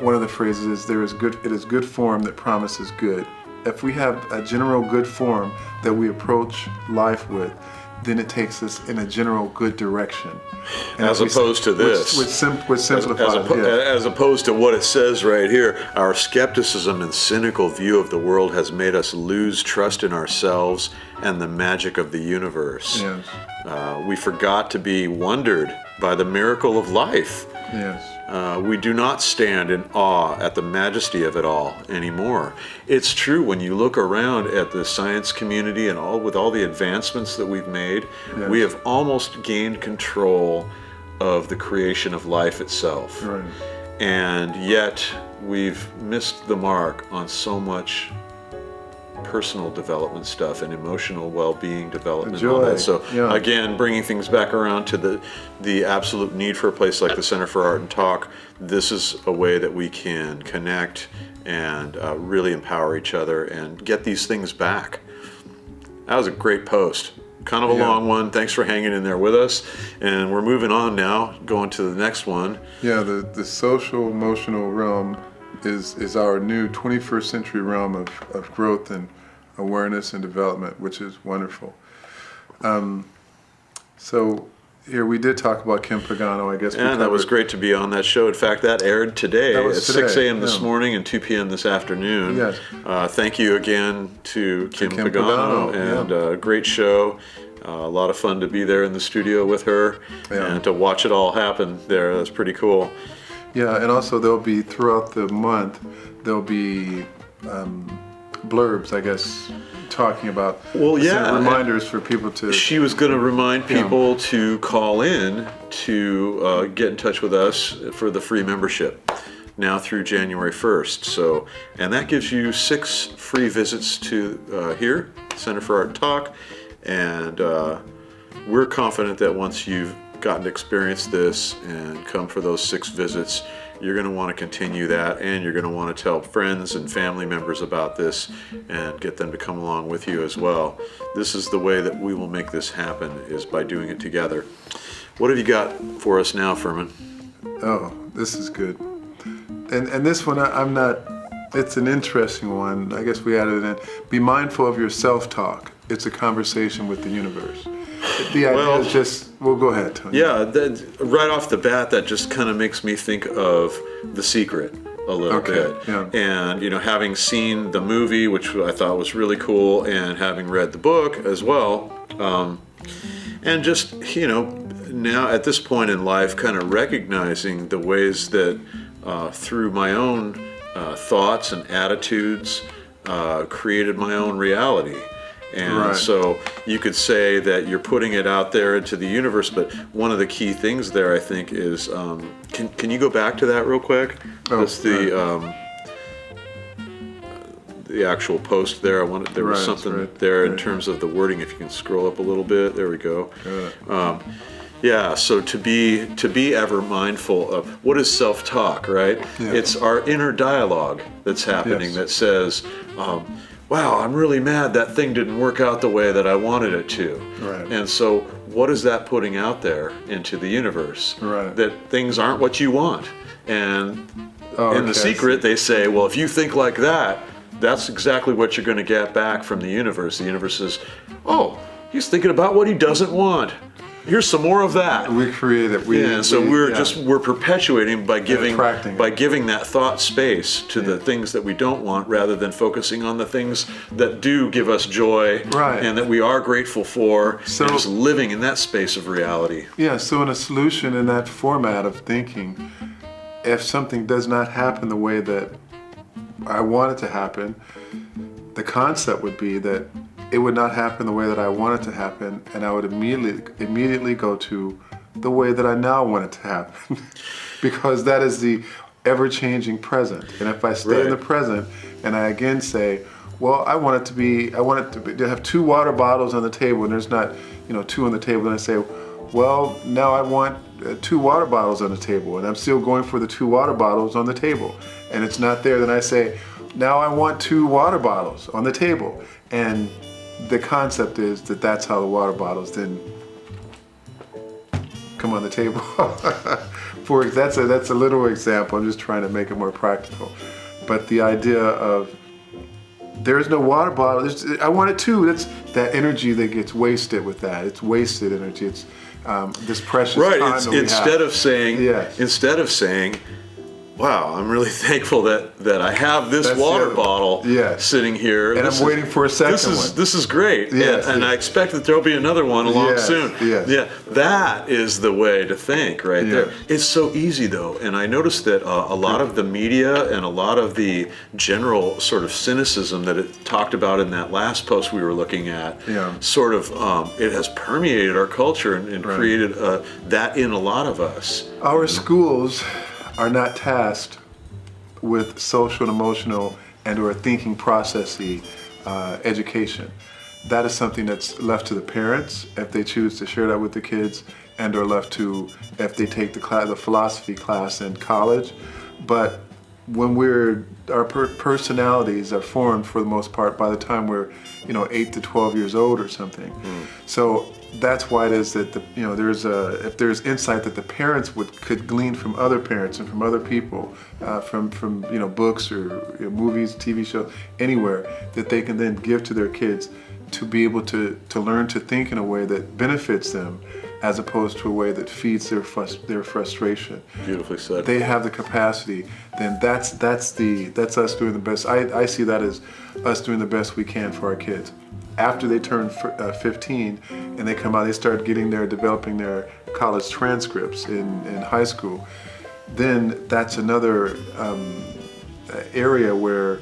one of the phrases is it is good form that promises good. If we have a general good form that we approach life with, then it takes us in a general good direction. And As opposed to this. Which simplifies it. As opposed to what it says right here, our skepticism and cynical view of the world has made us lose trust in ourselves and the magic of the universe. Yes. We forgot to be wondered by the miracle of life. Yes. We do not stand in awe at the majesty of it all anymore. It's true when you look around at the science community and with all the advancements that we've made, Yes. we have almost gained control of the creation of life itself. Right. And yet we've missed the mark on so much personal development stuff and emotional well-being development and all Joy, that. So yeah. again, bringing things back around to the absolute need for a place like the Center for Art and Talk, this is a way that we can connect and really empower each other and get these things back. That was a great post. Kind of a Yeah. long one. Thanks for hanging in there with us. And we're moving on now, going to the next one. Yeah, the social emotional realm is our new 21st century realm of growth and awareness and development, which is wonderful. So here we did talk about Kim Pagano, I guess. And that was great to be on that show. In fact, that aired today That at was 6 today, a.m. this yeah. morning and 2 p.m. this afternoon. Yes. Thank you again to Kim Kim Pagano, Pagano, and yeah. great show. A lot of fun to be there in the studio with her Yeah. and to watch it all happen there. That's pretty cool. Yeah, and also there'll be, throughout the month, there'll be blurbs, I guess, talking about reminders for people to... She was going to remind people to call in to get in touch with us for the free membership now through January 1st. So, and that gives you 6 free visits to here, Center for Art and Talk. And we're confident that once you've gotten to experience this and come for those 6 visits, you're going to want to continue that, and you're going to want to tell friends and family members about this and get them to come along with you as well. This is the way that we will make this happen, is by doing it together. What have you got for us now, Firman? Oh, this is good. And this one, I'm not, it's an interesting one. I guess we added in. Be mindful of your self-talk. It's a conversation with the universe. The idea is just, well, go ahead, Tony. Yeah, right off the bat, that just kind of makes me think of The Secret a little bit. Yeah. And, you know, having seen the movie, which I thought was really cool, and having read the book as well, and just, you know, now at this point in life, kind of recognizing the ways that through my own thoughts and attitudes created my own reality. And Right. so you could say that you're putting it out there into the universe, but one of the key things there, I think, is can you go back to that real quick? Oh, Just the actual post there. There was Right, something right, there in right. terms of the wording. If you can scroll up a little bit, there we go. Yeah, so to be ever mindful of what is self-talk, right? Yeah. It's our inner dialogue that's happening Yes. that says, wow, I'm really mad that thing didn't work out the way that I wanted it to. Right. And so what is that putting out there into the universe? Right. That things aren't what you want. And in The okay, Secret, they say, well, if you think like that, that's exactly what you're going to get back from the universe. The universe says, oh, he's thinking about what he doesn't want. Here's some more of that. We create it. We're perpetuating by giving attracting it. that thought space to the things that we don't want, rather than focusing on the things that do give us joy, Right. and that we are grateful for, So- and just living in that space of reality. Yeah, so in a solution in that format of thinking, if something does not happen the way that I want it to happen, the concept would be that it would not happen the way that I want it to happen, and I would immediately go to the way that I now want it to happen. Because that is the ever-changing present. And if I stay in the Right. present and I again say, well, I want it to have 2 water bottles on the table, and there's not, 2 on the table, and I say, well, now I want 2 water bottles on the table, and I'm still going for the 2 water bottles on the table, and it's not there. Then I say, now I want 2 water bottles on the table, and the concept is that that's how the water bottles then come on the table. That's a little example. I'm just trying to make it more practical. But the idea of there is no water bottle. I want it too. That's that energy that gets wasted with that. It's wasted energy. It's this precious time that we have. Instead of saying, Yes. instead of saying, wow, I'm really thankful that I have this That's water it. bottle Yes. sitting here. And I'm waiting for a second one. This is great. Yes, and yes. I expect that there'll be another one along Yes, soon. yes. Yeah, that is the way to think right there. Yes. It's so easy though, and I noticed that a lot of the media and a lot of the general sort of cynicism that it talked about in that last post we were looking at, Yeah. sort of it has permeated our culture and Right. created that in a lot of us. Our schools are not tasked with social and emotional and or thinking processy education. That is something that's left to the parents if they choose to share that with the kids, and or left to if they take the philosophy class in college. But when our personalities are formed for the most part by the time we're 8 to 12 years old or something. So that's why it is that if there's insight that the parents could glean from other parents and from other people, from books or movies, TV shows, anywhere, that they can then give to their kids to be able to learn to think in a way that benefits them, as opposed to a way that feeds their frustration. Beautifully said. They have the capacity. Then that's us doing the best. I see that as us doing the best we can for our kids. After they turn 15 and they come out, they start developing their college transcripts in high school. Then that's another area where,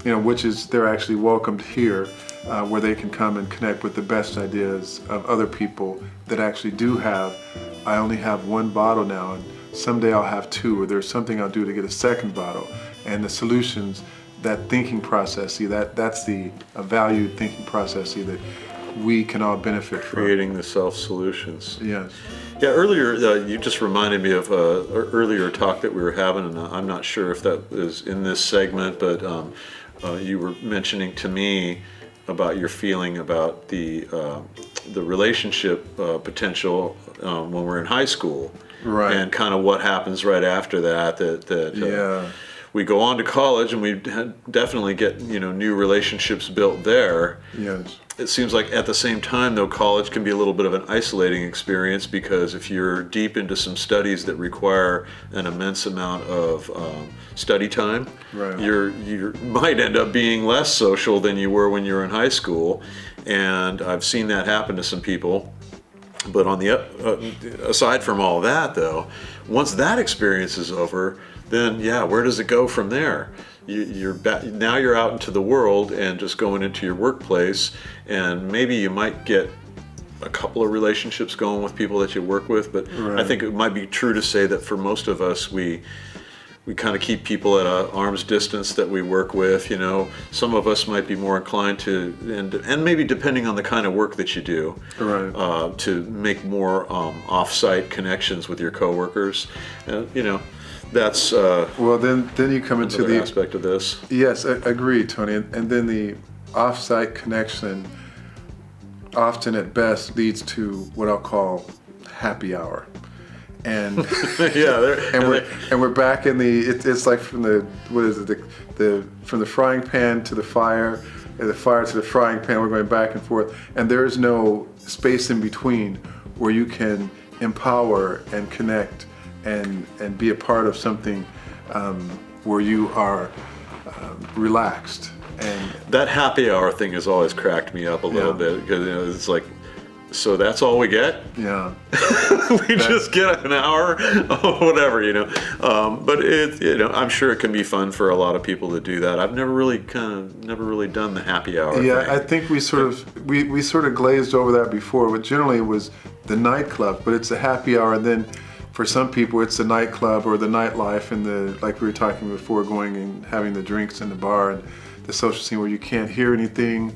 which is they're actually welcomed here, where they can come and connect with the best ideas of other people that actually do have. I only have one bottle now, and someday I'll have two, or there's something I'll do to get a second bottle. And the solutions, that thinking process, that's the valued thinking process that we can all benefit from. Creating the self-solutions. Yes. Yeah, earlier you just reminded me of an earlier talk that we were having, and I'm not sure if that is in this segment, but you were mentioning to me about your feeling about the relationship potential when we're in high school, Right. and kind of what happens right after that. Yeah. We go on to college and we definitely get new relationships built there. Yes. It seems like at the same time, though, college can be a little bit of an isolating experience, because if you're deep into some studies that require an immense amount of study time, Right. you might end up being less social than you were when you were in high school. And I've seen that happen to some people. But on the aside from all that, though, once that experience is over, then where does it go from there? Now you're out into the world and just going into your workplace, and maybe you might get a couple of relationships going with people that you work with, but Right. I think it might be true to say that for most of us, we kind of keep people at an arm's distance that we work with. Some of us might be more inclined to, and maybe depending on the kind of work that you do, Right. to make more off-site connections with your coworkers. That's Well, then you come into another the aspect of this. Yes, I agree, Tony. And then the off-site connection often at best leads to what I'll call happy hour. And and we're back in it's like from the from the frying pan to the fire, and the fire to the frying pan. We're going back and forth, and there is no space in between where you can empower and connect and be a part of something where you are relaxed. And that happy hour thing has always cracked me up a little bit, because it's like, so that's all we get? Yeah. We just get an hour, whatever, But I'm sure it can be fun for a lot of people to do that. I've never really done the happy hour Yeah, thing. I think we sort of glazed over that before, but generally it was the nightclub, but it's a happy hour, and then for some people it's the nightclub or the nightlife, and like we were talking before, going and having the drinks in the bar and the social scene where you can't hear anything.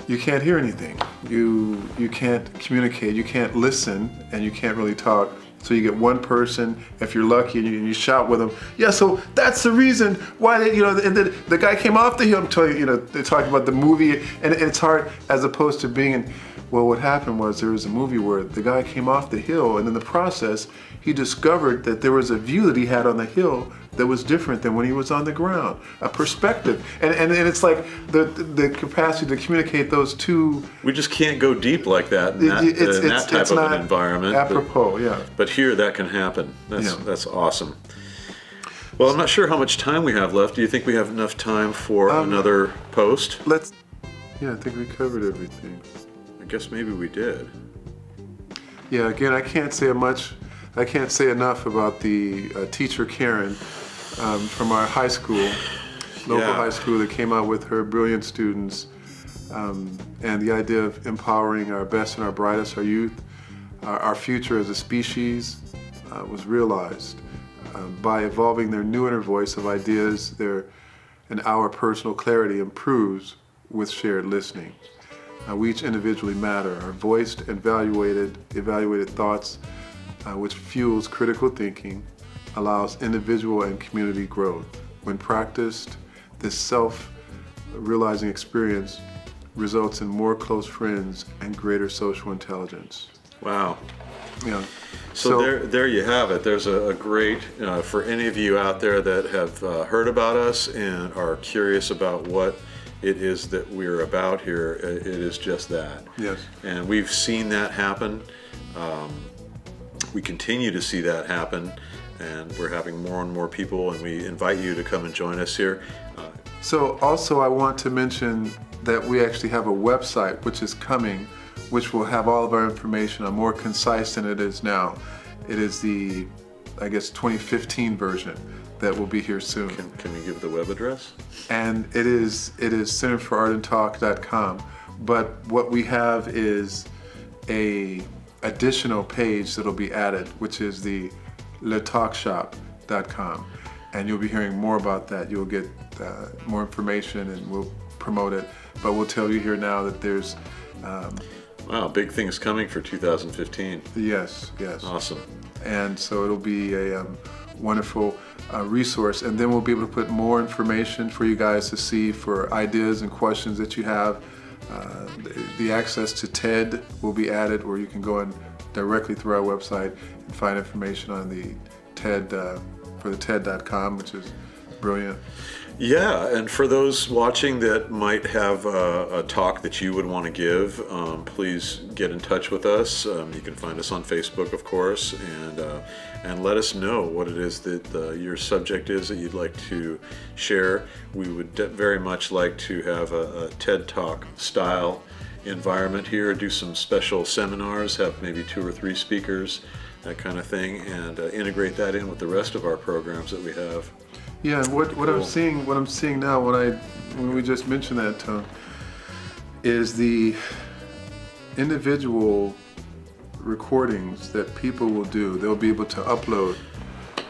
You can't hear anything. You can't communicate. You can't listen, and you can't really talk. So you get one person, if you're lucky, and you shout with them. Yeah, so that's the reason why and then the guy came off the hill. They're talking about the movie, and it's hard as opposed to being in. Well, what happened was there was a movie where the guy came off the hill, and in the process, he discovered that there was a view that he had on the hill that was different than when he was on the ground, a perspective. And it's like the capacity to communicate those two. We just can't go deep like that in that type of an environment. Apropos, yeah. But here that can happen. That's awesome. Well, I'm not sure how much time we have left. Do you think we have enough time for another post? Yeah, I think we covered everything. I guess maybe we did. Yeah, again, I can't say enough about the teacher Karen from our high school, local high school, that came out with her brilliant students, and the idea of empowering our best and our brightest, our youth, our future as a species, was realized by evolving their new inner voice of ideas. And our personal clarity improves with shared listening. We each individually matter. Our voiced and evaluated thoughts, which fuels critical thinking, allows individual and community growth. When practiced, this self-realizing experience results in more close friends and greater social intelligence. Wow. Yeah. So there you have it. There's a great, for any of you out there that have heard about us and are curious about what it is that we're about here, it is just that. Yes. And we've seen that happen. We continue to see that happen, and we're having more and more people, and we invite you to come and join us here. So also I want to mention that we actually have a website which is coming, which will have all of our information, more concise than it is now. It is the, I guess, 2015 version that will be here soon. Can we give the web address? And it is centerforartandtalk.com. But what we have is a additional page that'll be added, which is the letalkshop.com. And you'll be hearing more about that. You'll get more information, and we'll promote it. But we'll tell you here now that there's wow, big things coming for 2015. Yes. Awesome. And so it'll be a wonderful resource. And then we'll be able to put more information for you guys to see for ideas and questions that you have. The access to TED will be added, where you can go in directly through our website and find information on the TED, for the TED.com, which is brilliant. Yeah, and for those watching that might have a talk that you would want to give, please get in touch with us. You can find us on Facebook, of course, and let us know what it is that your subject is that you'd like to share. We would very much like to have a TED Talk style environment here, do some special seminars, have maybe 2 or 3 speakers, that kind of thing, and integrate that in with the rest of our programs that we have. Yeah, and what I'm seeing now, when we just mentioned that, Tone, is the individual recordings that people will do. They'll be able to upload.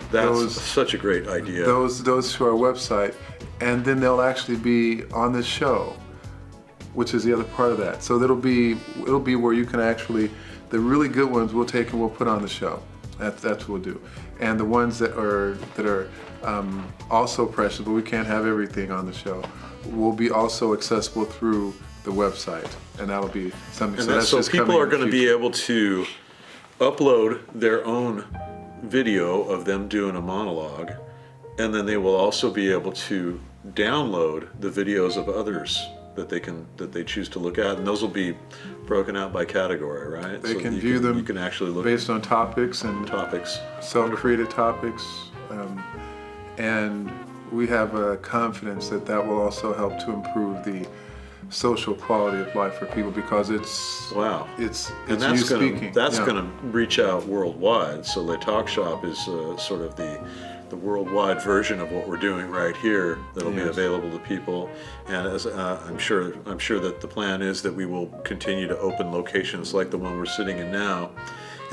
That's such a great idea. Those to our website, and then they'll actually be on this show, which is the other part of that. So it'll be where you can actually, the really good ones we'll take and we'll put on the show. That's what we'll do. And the ones that are also precious, but we can't have everything on the show, will be also accessible through the website, and that'll be something. So people are going to be able to upload their own video of them doing a monologue, and then they will also be able to download the videos of others that they choose to look at, and those will be broken out by category, right? They can view them. You can actually look based on topics, self-created topics, and we have confidence that will also help to improve the social quality of life for people, because it's and that's going to reach out worldwide. So the Talk Shop is sort of the worldwide version of what we're doing right here, that'll be available to people. And as I'm sure that the plan is that we will continue to open locations like the one we're sitting in now,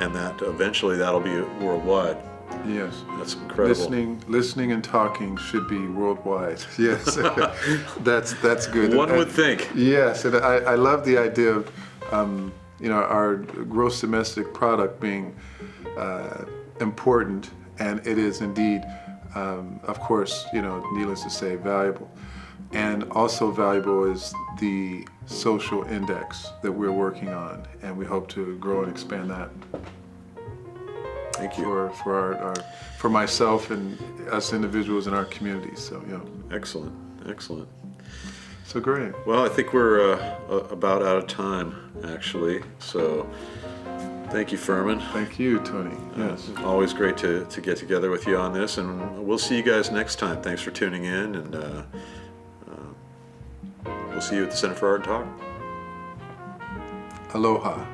and that eventually that'll be worldwide. Yes, that's incredible. Listening and talking should be worldwide. Yes, that's good. One would think. Yes, and I love the idea of our gross domestic product being important. And it is indeed, of course, needless to say, valuable. And also valuable is the social index that we're working on, and we hope to grow and expand that. Thank you. For myself and us individuals in our communities. So Excellent. So great. Well, I think we're about out of time, actually. So Thank you, Firman. Thank you, Tony. Yes. Always great to get together with you on this, and we'll see you guys next time. Thanks for tuning in, and we'll see you at the Center for Art Talk. Aloha.